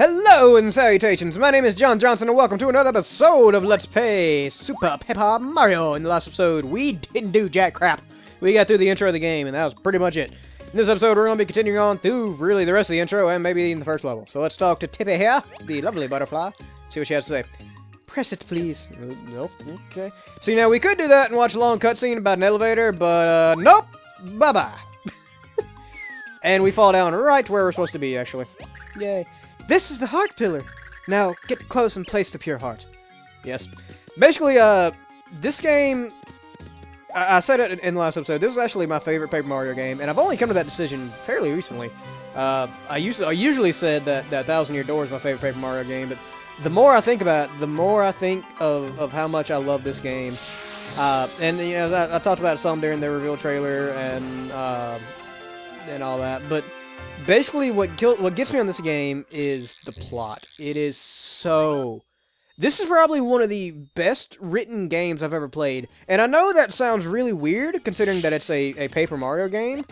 Hello and salutations, my name is John Johnson and welcome to another episode of Let's Play Super Paper Mario. In the last episode, we didn't do jack crap. We got through the intro of the game and that was pretty much it. In this episode, we're going to be continuing on through really the rest of the intro and maybe in the first level. So let's talk to Tippi here, the lovely butterfly, see what she has to say. Press it, please. Nope, okay. See, now we could do that and watch a long cutscene about an elevator, but nope, bye-bye. And we fall down right where we're supposed to be, actually. Yay. This is the heart pillar. Now, get close and place the pure heart. Yes. Basically, this game, I said it in the last episode, this is actually my favorite Paper Mario game, and I've only come to that decision fairly recently. I usually said that 1000 Year Door is my favorite Paper Mario game, but the more I think about it, the more I think of how much I love this game. And, you know, I talked about some during the reveal trailer and all that, but basically, what gets me on this game is the plot. It is so... This is probably one of the best written games I've ever played. And I know that sounds really weird, considering that it's a Paper Mario game.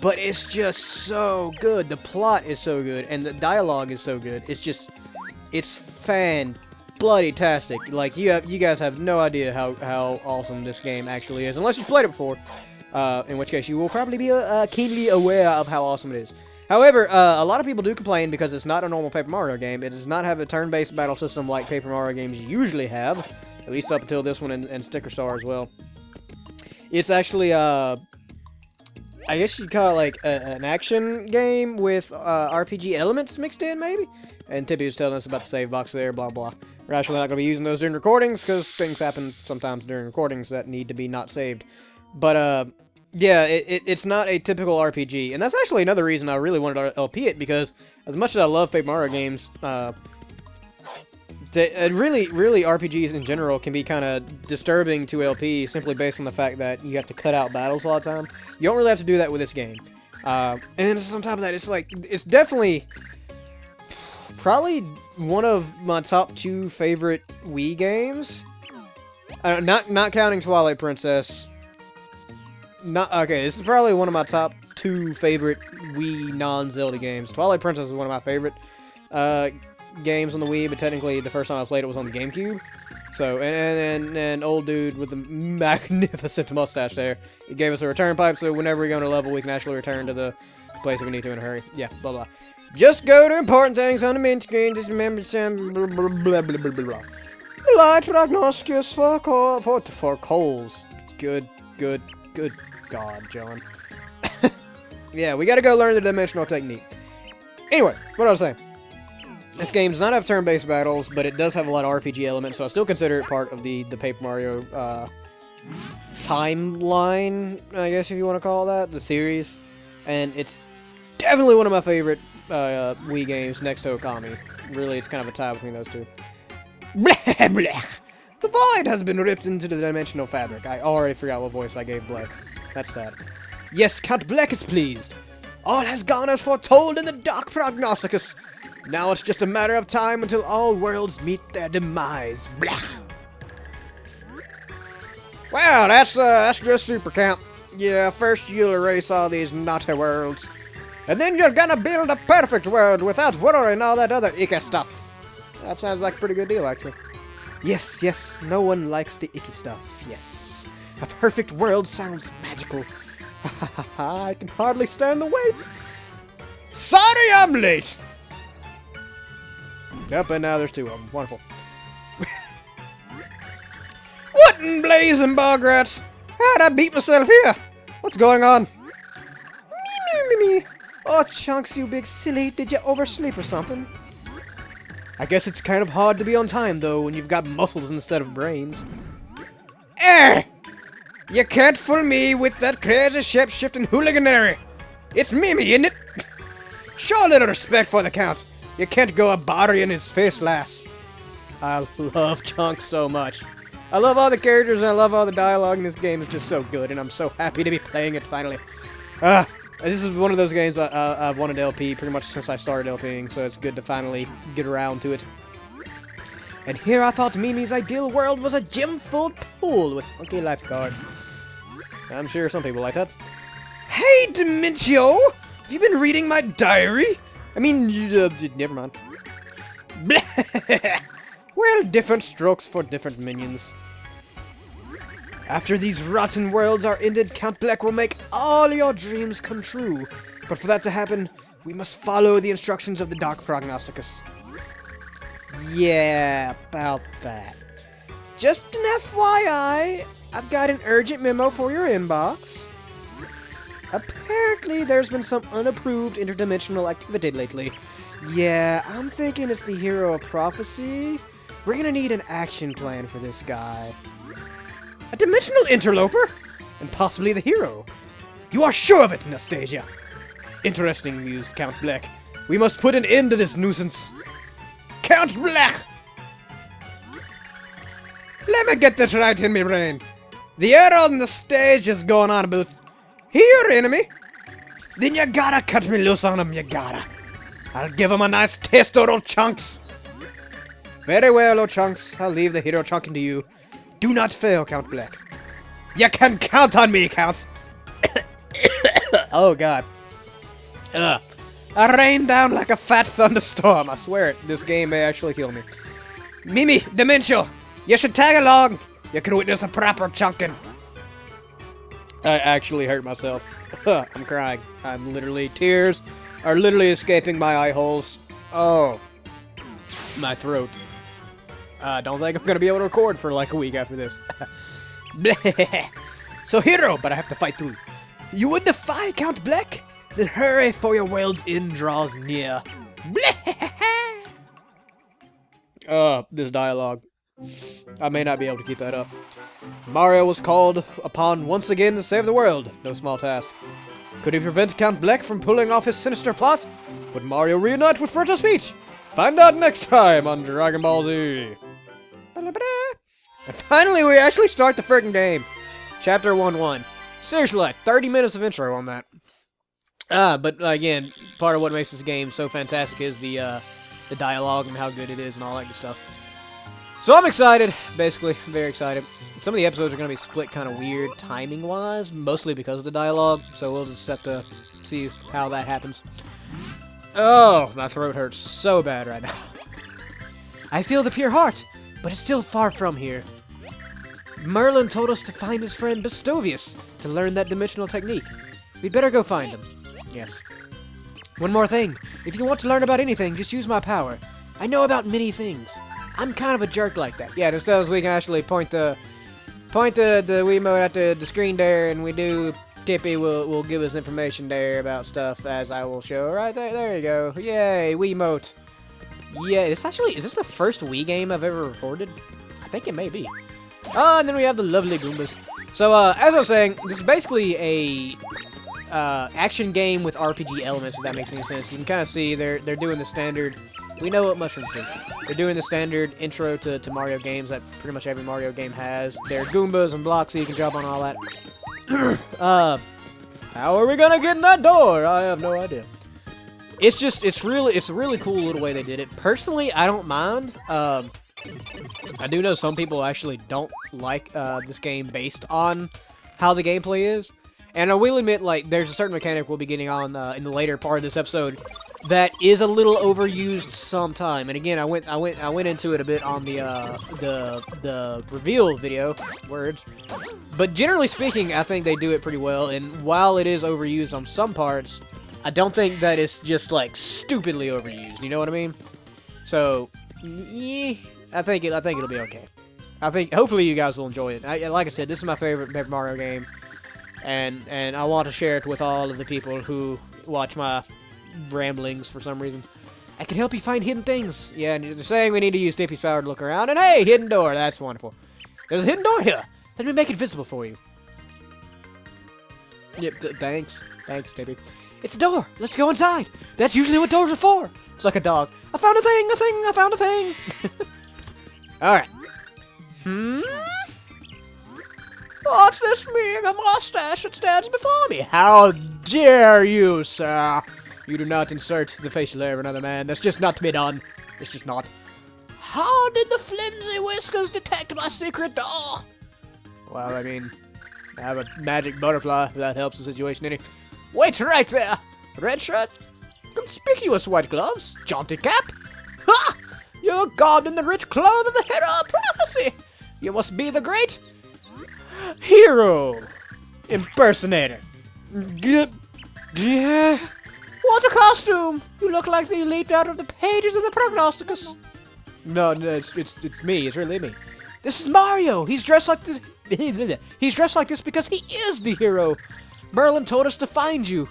But it's just so good. The plot is so good, and the dialogue is so good. It's just... It's fan-bloody-tastic. Like, you guys have no idea how awesome this game actually is, unless you've played it before. In which case, you will probably be keenly aware of how awesome it is. However, a lot of people do complain because it's not a normal Paper Mario game. It does not have a turn-based battle system like Paper Mario games usually have, at least up until this one and Sticker Star as well. It's actually, I guess you'd call it like an action game with RPG elements mixed in, maybe? And Tippi was telling us about the save box there, blah, blah. We're actually not going to be using those during recordings because things happen sometimes during recordings that need to be not saved. But, yeah, it's not a typical RPG, and that's actually another reason I really wanted to LP it, because as much as I love Paper Mario games, really RPGs in general can be kind of disturbing to LP simply based on the fact that you have to cut out battles a lot of time. You don't really have to do that with this game. And on top of that, it's definitely probably one of my top 2 favorite Wii games. Not counting Twilight Princess. Okay, this is probably one of my top 2 favorite Wii non-Zelda games. Twilight Princess is one of my favorite games on the Wii, but technically the first time I played it was on the GameCube. So, and old dude with the magnificent mustache there, he gave us a return pipe, so whenever we go on a level, we can actually return to the place if we need to in a hurry. Yeah, blah blah. Just go to important things on the main screen, just remember some blah blah blah blah blah blah. Light prognosticus for coals. Good God, John. Yeah, we gotta go learn the dimensional technique. Anyway, what I was saying. This game does not have turn-based battles, but it does have a lot of RPG elements, so I still consider it part of the Paper Mario timeline, I guess if you want to call that, the series. And it's definitely one of my favorite Wii games next to Okami. Really, it's kind of a tie between those two. Blah, blah. The void has been ripped into the dimensional fabric. I already forgot what voice I gave Bleck. That's sad. Yes, Count Bleck is pleased. All has gone as foretold in the dark prognosticus. Now it's just a matter of time until all worlds meet their demise. Blah. Well, that's just super count. Yeah, first you'll erase all these naughty worlds. And then you're gonna build a perfect world without worrying all that other icky stuff. That sounds like a pretty good deal, actually. Yes, no one likes the icky stuff, yes. A perfect world sounds magical. I can hardly stand the wait. Sorry I'm late! Yep, and now there's 2 of them. Wonderful. What in blazing bog rats? How'd I beat myself here? What's going on? Me. Oh, Chunks, you big silly. Did you oversleep or something? I guess it's kind of hard to be on time, though, when you've got muscles instead of brains. You can't fool me with that crazy shape-shifting hooliganary. It's Mimi, isn't it? Show a little respect for the Count. You can't go a-bothering his face, lass. I love Chunk so much. I love all the characters, and I love all the dialogue in this game. It's just so good, and I'm so happy to be playing it, finally. This is one of those games I've wanted to LP pretty much since I started LPing, so it's good to finally get around to it. And here I thought Mimi's ideal world was a gym-full pool with funky lifeguards. I'm sure some people like that. Hey, Dimentio! Have you been reading my diary? I mean, never mind. Well, different strokes for different minions. After these rotten worlds are ended, Count Bleck will make all your dreams come true. But for that to happen, we must follow the instructions of the Dark Prognosticus. Yeah, about that. Just an FYI, I've got an urgent memo for your inbox. Apparently, there's been some unapproved interdimensional activity lately. Yeah, I'm thinking it's the Hero of Prophecy. We're gonna need an action plan for this guy. A dimensional interloper? And possibly the hero. You are sure of it, Nastasia? Interesting, mused Count Bleck. We must put an end to this nuisance. Count Bleck! Let me get this right in my brain. The air on the stage is going on about, here, enemy. Then you gotta cut me loose on him, you gotta. I'll give him a nice taste of old chunks. Very well, old chunks. I'll leave the hero chunking to you. Do not fail, Count Bleck. You can count on me, Count. Oh, God. I rain down like a fat thunderstorm. I swear it. This game may actually kill me. Mimi, Dimentio, you should tag along. You can witness a proper chunking. I actually hurt myself. I'm crying. I'm literally, tears are literally escaping my eye holes. Oh. My throat. I don't think I'm gonna be able to record for like a week after this. So, hero, but I have to fight through. You would defy Count Bleck? Then hurry, for your world's end draws near. This dialogue. I may not be able to keep that up. Mario was called upon once again to save the world. No small task. Could he prevent Count Bleck from pulling off his sinister plot? Would Mario reunite with fertile speech? Find out next time on Dragon Ball Z. And finally, we actually start the freaking game. Chapter 1-1. Seriously, like 30 minutes of intro on that. But again, part of what makes this game so fantastic is the dialogue and how good it is and all that good stuff. So I'm excited, basically, very excited. Some of the episodes are going to be split kind of weird timing-wise, mostly because of the dialogue, so we'll just have to see how that happens. Oh, my throat hurts so bad right now. I feel the pure heart, but it's still far from here. Merlon told us to find his friend Bestovious to learn that dimensional technique. We'd better go find him. Yes. One more thing. If you want to learn about anything, just use my power. I know about many things. I'm kind of a jerk like that. Yeah, just as we can actually point the Wiimote at the screen there, and we do. Tippi will give us information there about stuff, as I will show right there. There you go. Yay, Wiimote. Yeah, is this the first Wii game I've ever recorded? I think it may be. Oh, and then we have the lovely Goombas. So, as I was saying, this is basically a action game with RPG elements, if that makes any sense. You can kind of see they're doing the standard. We know what mushrooms do. They're doing the standard intro to Mario games that pretty much every Mario game has. They're Goombas and blocks, so you can jump on all that. How are we gonna get in that door? I have no idea. It's a really cool little way they did it. Personally, I don't mind. I do know some people actually don't like this game based on how the gameplay is. And I will admit, like, there's a certain mechanic we'll be getting on in the later part of this episode that is a little overused sometime. And again, I went into it a bit on the reveal video, words. But generally speaking, I think they do it pretty well. And while it is overused on some parts, I don't think that it's just like stupidly overused. You know what I mean? So, yeah, I think it'll be okay. I think hopefully you guys will enjoy it. Like I said, this is my favorite Paper Mario game. And I want to share it with all of the people who watch my ramblings for some reason. I can help you find hidden things. Yeah, and they're saying we need to use Tippi's power to look around. And hey, hidden door. That's wonderful. There's a hidden door here. Let me make it visible for you. Yep, thanks. Thanks, Tippi. It's a door. Let's go inside. That's usually what doors are for. It's like a dog. I found a thing, I found a thing. Alright. What's this being a mustache that stands before me? How dare you, sir? You do not insert the facial hair of another man. That's just not to be done. It's just not. How did the flimsy whiskers detect my secret door? Well, I mean, I have a magic butterfly, if that helps the situation any. Wait right there! Red shirt, conspicuous white gloves, jaunty cap. Ha! You're garbed in the rich clothes of the hero of prophecy. You must be the great hero impersonator. Yeah. What a costume! You look like you leaped out of the pages of the Prognosticus. No, it's me. It's really me. This is Mario. He's dressed like this. He's dressed like this because he is the hero. Merlon told us to find you.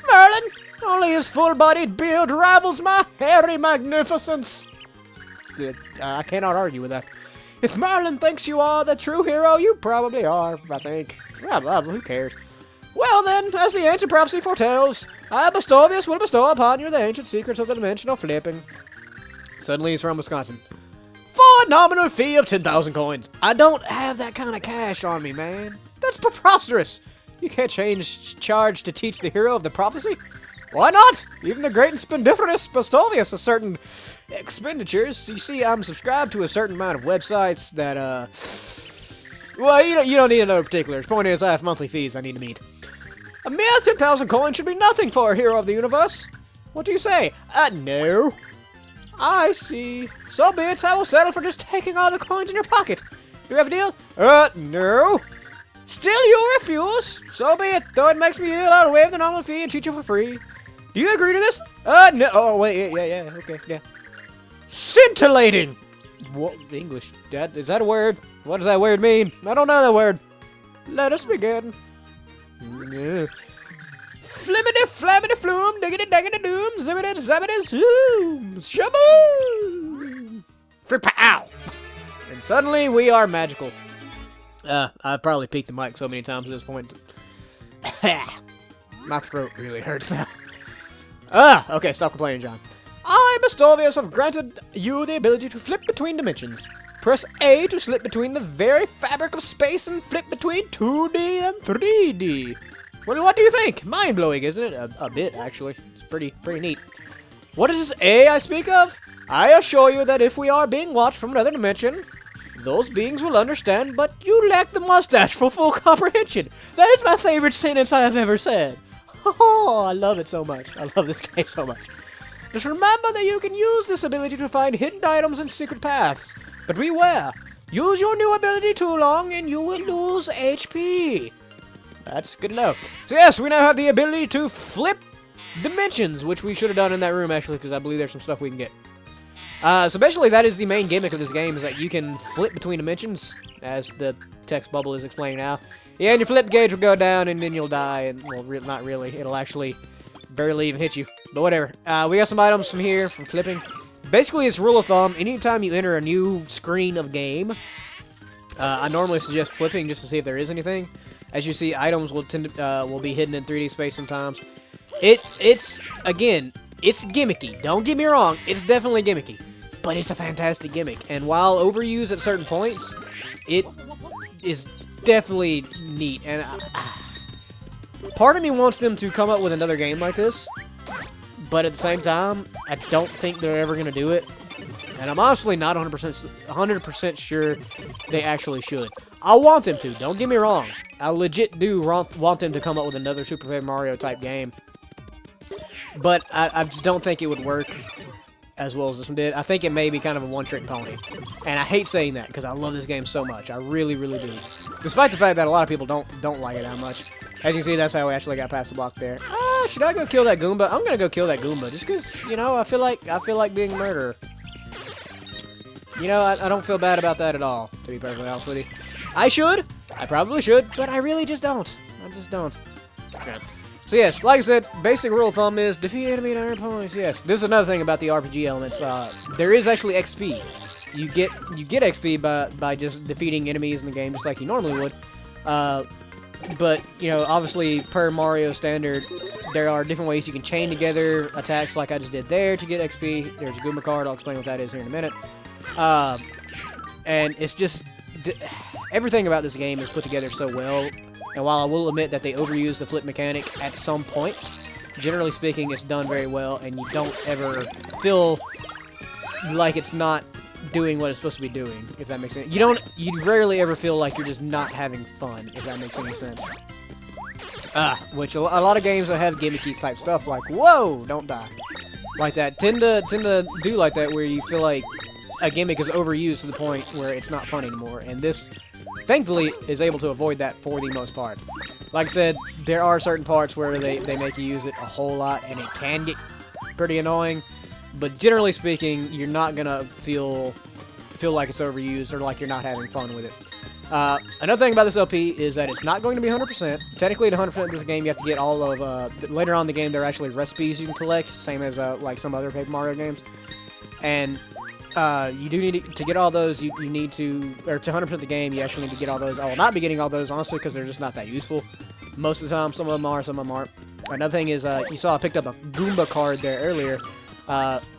Merlon? Only his full-bodied build rivals my hairy magnificence. I cannot argue with that. If Merlon thinks you are the true hero, you probably are, I think. Well, who cares? Well then, as the ancient prophecy foretells, I, Bestovious, will bestow upon you the ancient secrets of the dimensional flipping. Suddenly he's from Wisconsin. For a nominal fee of 10,000 coins. I don't have that kind of cash on me, man. That's preposterous. You can't charge to teach the hero of the prophecy? Why not? Even the great and splendiferous Bestovious has certain expenditures. You see, I'm subscribed to a certain amount of websites that, well, you don't need to know particulars. Point is, I have monthly fees I need to meet. A mere 10,000 coins should be nothing for a hero of the universe. What do you say? No. I see. So be it, I will settle for just taking all the coins in your pocket. Do you have a deal? No. Still you refuse? So be it. Though it makes me ill, I'll waive the nominal fee and teach you for free. Do you agree to this? No. Oh, wait, yeah, okay, yeah. Scintillating! What? English? Is that a word? What does that word mean? I don't know that word. Let us begin. Flimmity flammity flume, diggity daggity doom, zimmity zabbity zoom, shaboom! Flip-ow! And suddenly we are magical. I've probably peeked the mic so many times at this point. My throat really hurts now. Okay, stop complaining, John. I, Bestovious, have granted you the ability to flip between dimensions. Press A to slip between the very fabric of space and flip between 2D and 3D. Well, what do you think? Mind-blowing, isn't it? A bit, actually. It's pretty neat. What is this A I speak of? I assure you that if we are being watched from another dimension, those beings will understand, but you lack the mustache for full comprehension. That is my favorite sentence I have ever said. Oh, I love it so much. I love this game so much. Just remember that you can use this ability to find hidden items and secret paths. But beware, use your new ability too long and you will lose HP. That's good to know. So yes, we now have the ability to flip dimensions, which we should have done in that room actually, because I believe there's some stuff we can get. So basically that is the main gimmick of this game, is that you can flip between dimensions, as the text bubble is explaining now. Yeah, and your flip gauge will go down and then you'll die, and well, not really, it'll actually barely even hit you. But whatever. We got some items from here, from flipping. Basically, it's rule of thumb, anytime you enter a new screen of game, I normally suggest flipping just to see if there is anything. As you see, items will will be hidden in 3D space sometimes. It's again, it's gimmicky. Don't get me wrong, it's definitely gimmicky. But it's a fantastic gimmick. And while overused at certain points, it is definitely neat. And part of me wants them to come up with another game like this. But at the same time, I don't think they're ever going to do it. And I'm honestly not 100% sure they actually should. I want them to, don't get me wrong. I legit do want them to come up with another Super Paper Mario type game. But I just don't think it would work as well as this one did. I think it may be kind of a one-trick pony. And I hate saying that because I love this game so much. I really, really do. Despite the fact that a lot of people don't like it that much. As you can see, that's how we actually got past the block there. Should I go kill that Goomba? I'm gonna go kill that Goomba just because, you know, I feel like being a murderer. You know, I don't feel bad about that at all, to be perfectly honest with you. I should. I probably should, but I really just don't. I just don't. Okay. So yes, like I said, basic rule of thumb is defeat enemy and earn points. Yes, this is another thing about the RPG elements. There is actually XP. You get XP by just defeating enemies in the game, just like you normally would. But you know, obviously, per Mario standard, there are different ways you can chain together attacks, like I just did there, to get XP. There's a Goomba card. I'll explain what that is here in a minute. And it's just everything about this game is put together so well. And while I will admit that they overuse the flip mechanic at some points, generally speaking, it's done very well, and you don't ever feel like it's not doing what it's supposed to be doing, if that makes sense. You rarely ever feel like you're just not having fun, if that makes any sense. Which a lot of games that have gimmicky type stuff, like, whoa, don't die. like that tend to do like that, where you feel like a gimmick is overused to the point where it's not fun anymore. And this, thankfully, is able to avoid that for the most part. Like I said, there are certain parts where they make you use it a whole lot, and it can get pretty annoying. But generally speaking, you're not gonna feel like it's overused or like you're not having fun with it. Another thing about this LP is that it's not going to be 100%. Technically, at 100% of this game, you have to get all of, later on in the game, there are actually recipes you can collect, same as, like some other Paper Mario games. And, you do need to get all those, you need to, or to 100% of the game, you actually need to get all those. I will not be getting all those, honestly, because they're just not that useful. Most of the time, some of them are, some of them aren't. Another thing is, you saw I picked up a Goomba card there earlier.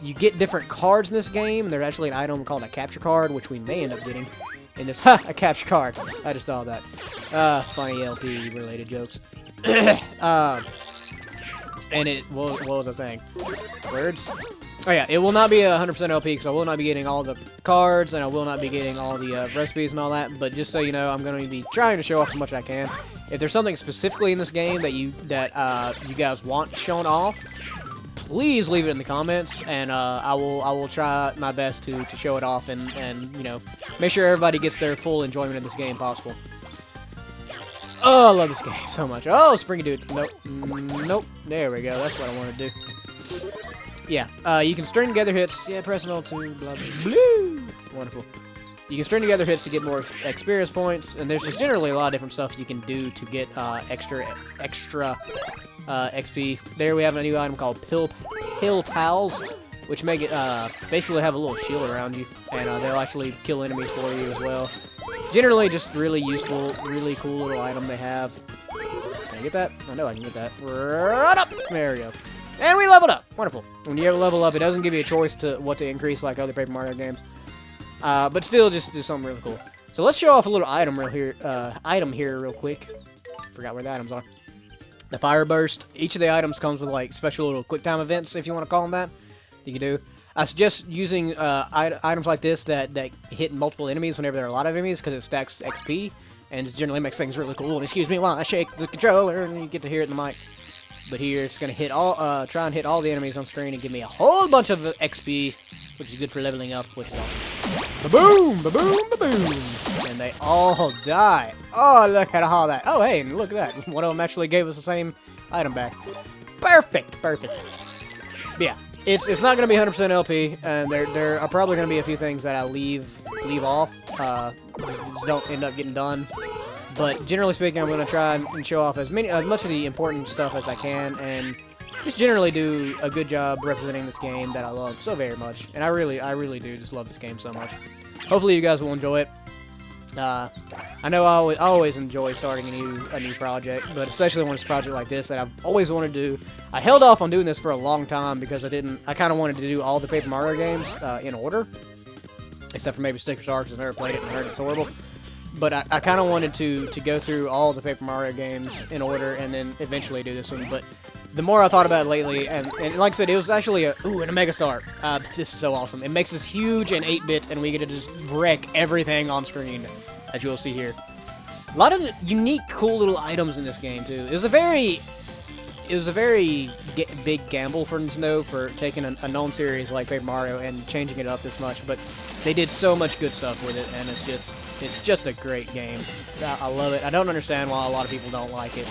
You get different cards in this game, and there's actually an item called a capture card, which we may end up getting in this. Ha! A capture card. I just saw that. Funny LP-related jokes. And it, what was I saying? Words? Oh yeah, it will not be 100% LP, because I will not be getting all the cards, and I will not be getting all the recipes and all that, but just so you know, I'm going to be trying to show off as much as I can. If there's something specifically in this game that you guys want shown off, please leave it in the comments, and I will try my best to show it off and you know, make sure everybody gets their full enjoyment of this game possible. Oh, I love this game so much. Oh, Springy Dude. Nope. Nope. There we go. That's what I want to do. Yeah. You can string together hits. Yeah, press L2. Blah, blah, blah. Wonderful. You can string together hits to get more experience points, and there's just generally a lot of different stuff you can do to get extra XP. There we have a new item called Pill Pals, which make it basically have a little shield around you, and they'll actually kill enemies for you as well. Generally, just really useful, really cool little item they have. Can I get that? I know I can get that. Right up! There we go. And we leveled up! Wonderful. When you level up, it doesn't give you a choice to what to increase like other Paper Mario games. But still, just do something really cool. So let's show off a little item here real quick. Forgot where the items are. The Fire Burst. Each of the items comes with like special little quick time events, if you want to call them that. You can do. I suggest using items like this that hit multiple enemies whenever there are a lot of enemies, because it stacks XP and it generally makes things really cool. And excuse me while I shake the controller, and you get to hear it in the mic. But here it's gonna hit all, try and hit all the enemies on screen and give me a whole bunch of XP, which is good for leveling up, which is awesome. Ba-boom! Ba-boom! Ba-boom! And they all die. Oh, look at all that. Oh, hey, and look at that. One of them actually gave us the same item back. Perfect! Perfect. But yeah, it's not going to be 100% LP, and there are probably going to be a few things that I leave off. Just don't end up getting done. But generally speaking, I'm going to try and show off as much of the important stuff as I can, and just generally do a good job representing this game that I love so very much. And I really do just love this game so much. Hopefully you guys will enjoy it. I know I always enjoy starting a new project, but especially when it's a project like this that I've always wanted to do. I held off on doing this for a long time because I kind of wanted to do all the Paper Mario games in order. Except for maybe Sticker Star, because I've never played it and I heard it's horrible. But I kind of wanted to go through all the Paper Mario games in order and then eventually do this one. But the more I thought about it lately, and like I said, it was actually and a Megastar. This is so awesome. It makes us huge in 8-bit, and we get to just wreck everything on screen, as you'll see here. A lot of unique, cool little items in this game, too. It was a very big gamble for Nintendo for taking a known series like Paper Mario and changing it up this much, but they did so much good stuff with it, and it's just a great game. I love it. I don't understand why a lot of people don't like it.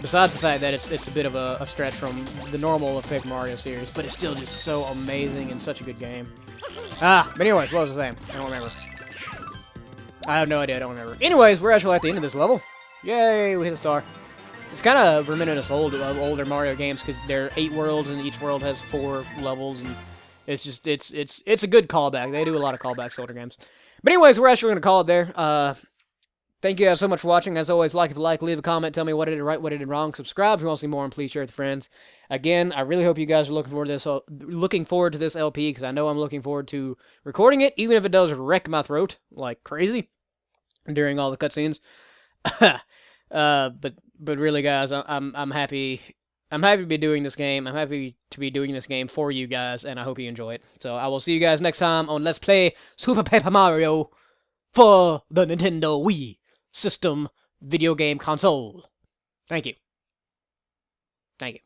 Besides the fact that it's a bit of a stretch from the normal of Paper Mario series, but it's still just so amazing and such a good game. But anyways, what was I saying? I don't remember. I have no idea, I don't remember. Anyways, we're actually at the end of this level. Yay, we hit a star. It's kind of reminding us of older Mario games, because there are 8 worlds, and each world has 4 levels, and it's just, it's a good callback. They do a lot of callbacks to older games. But anyways, we're actually going to call it there. Thank you guys so much for watching. As always, like if you like, leave a comment, tell me what I did right, what I did wrong. Subscribe if you want to see more, and please share with friends. Again, I really hope you guys are looking forward to this LP, because I know I'm looking forward to recording it, even if it does wreck my throat like crazy during all the cutscenes. But really, guys, I'm happy. I'm happy to be doing this game. I'm happy to be doing this game for you guys, and I hope you enjoy it. So I will see you guys next time on Let's Play Super Paper Mario for the Nintendo Wii system video game console. Thank you. Thank you.